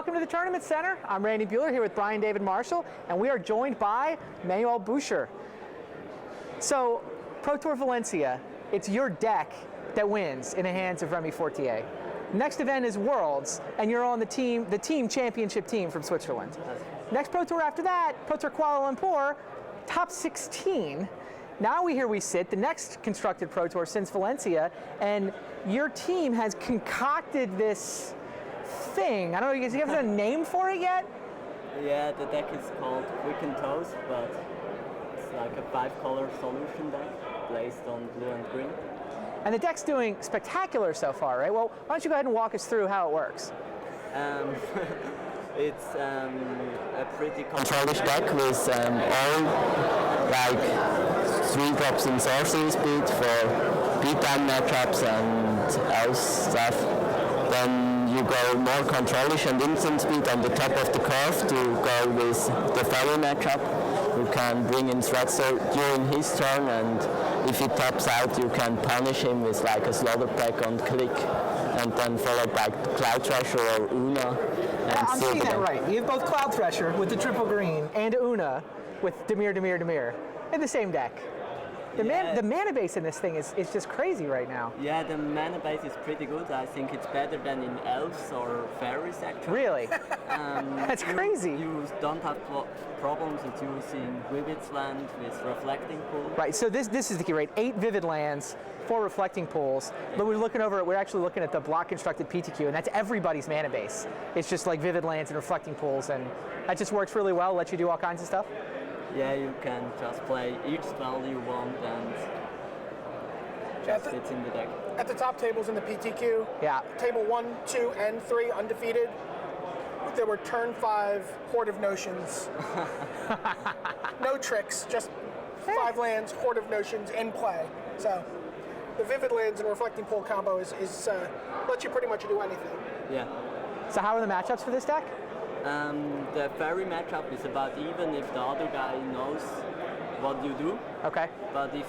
welcome to the Tournament Center. I'm Randy Bueller here with Brian David Marshall, and we are joined by Manuel Bucher. So, Pro Tour Valencia, it's your deck that wins in the hands of Remy Fortier. Next event is Worlds, and you're on the team championship team from Switzerland. Next Pro Tour after that, Pro Tour Kuala Lumpur, top 16. Now we sit, the next constructed Pro Tour since Valencia, and your team has concocted this thing. I don't know, do you have a name for it yet? Yeah, the deck is called Quick and Toast, but it's like a 5-color solution deck placed on blue and green. And the deck's doing spectacular so far, right? Well, why don't you go ahead and walk us through how it works? It's a pretty controllish deck with all like 3 drops in sorcery speed for beatdown matchups and else stuff. Then you go more controllish and instant speed on the top of the curve to go with the Teferi matchup. You can bring in threats during his turn, and if he taps out, you can punish him with like a Slaughter Pact on click, and then followed by Cloudthresher or Oona. I'm seeing that right. You have both Cloudthresher with the triple green and Oona with Demir in the same deck. The mana base in this thing is just crazy right now. Yeah, the mana base is pretty good. I think it's better than in Elves or Fairies actually. Really? That's crazy. You don't have problems with using Vivid Land with Reflecting Pool. Right, so this is the key, right? 8 Vivid Lands, 4 Reflecting Pools. Yeah. But we're actually looking at the block constructed PTQ, and that's everybody's mana base. It's just like Vivid Lands and Reflecting Pools, and that just works really well, lets you do all kinds of stuff. Yeah, you can just play each spell you want and just fits in the deck. At the top tables in the PTQ, yeah. Table 1, 2, and 3 undefeated, there were turn 5 Horde of Notions. No tricks, just 5 lands, Horde of Notions in play. So the Vivid Lands and Reflecting Pool combo is lets you pretty much do anything. Yeah. So how are the matchups for this deck? The Fairy matchup is about even if the other guy knows what you do. Okay. But if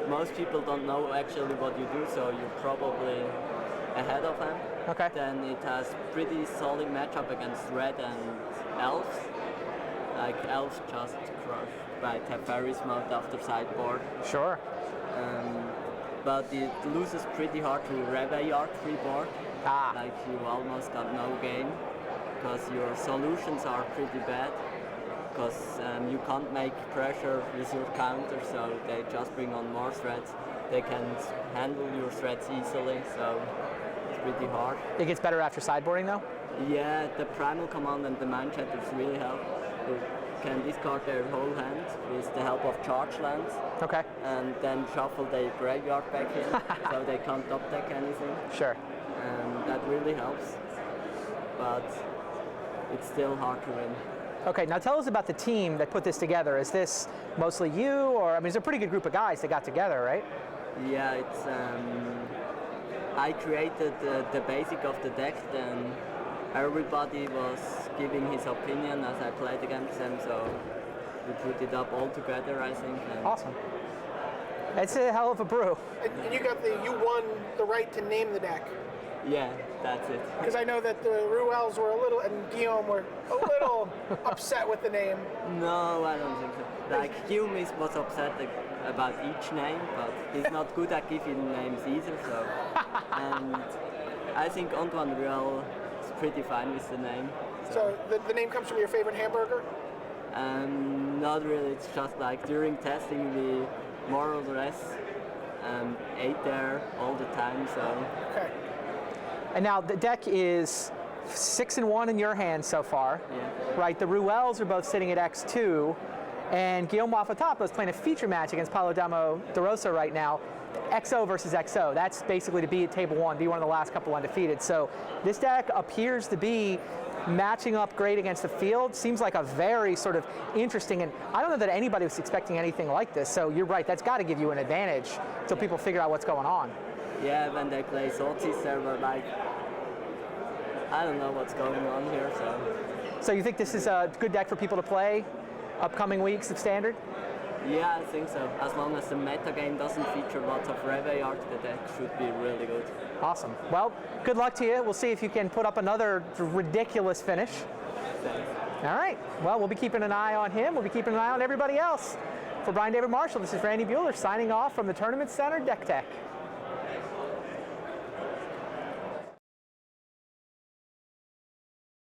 most people don't know actually what you do, so you're probably ahead of him. Okay. Then it has pretty solid matchup against Red and Elves. Like Elves just crushed by Teferi's Moat after Sideboard. Sure. But it loses pretty hard to Reveillard free board. Like you almost got no game. Because your solutions are pretty bad, because you can't make pressure with your counter, so they just bring on more threats. They can handle your threats easily, so it's pretty hard. It gets better after sideboarding though? Yeah, the Primal Command and the Mind Shatter really help. You can discard their whole hand with the help of charge lands. Okay. And then shuffle their graveyard back in, so they can't top deck anything. Sure. And that really helps. But it's still hard to win. Okay, now tell us about the team that put this together. Is this mostly you, or, I mean, it's a pretty good group of guys that got together, right? Yeah, it's, I created the basic of the deck, then everybody was giving his opinion as I played against them, so we put it up all together, I think. Awesome. It's a hell of a brew. And you won the right to name the deck. Yeah, that's it. Because I know that the Ruels were and Guillaume were a little upset with the name. No, I don't think so. Like, Guillaume was upset about each name, but he's not good at giving names either, so. And I think Antoine Ruel is pretty fine with the name. So the name comes from your favorite hamburger? Not really, it's just like during testing we more or less ate there all the time, so. Okay. And now the deck is 6-1 in your hand so far, right? The Ruels are both sitting at X2, and Guillaume Wafo-Tapa is playing a feature match against Paulo Damo de Rosa right now, XO versus XO. That's basically to be at table 1, be one of the last couple undefeated. So this deck appears to be matching up great against the field. Seems like a very sort of interesting, and I don't know that anybody was expecting anything like this, so you're right, that's got to give you an advantage until people figure out what's going on. Yeah, when they play Sotis, they were like, I don't know what's going on here, so. So you think this is a good deck for people to play upcoming weeks of Standard? Yeah, I think so. As long as the meta game doesn't feature lots of Reveille art, the deck should be really good. Awesome. Well, good luck to you. We'll see if you can put up another ridiculous finish. Thanks. All right. Well, we'll be keeping an eye on him. We'll be keeping an eye on everybody else. For Brian David Marshall, this is Randy Bueller signing off from the Tournament Center Deck Tech.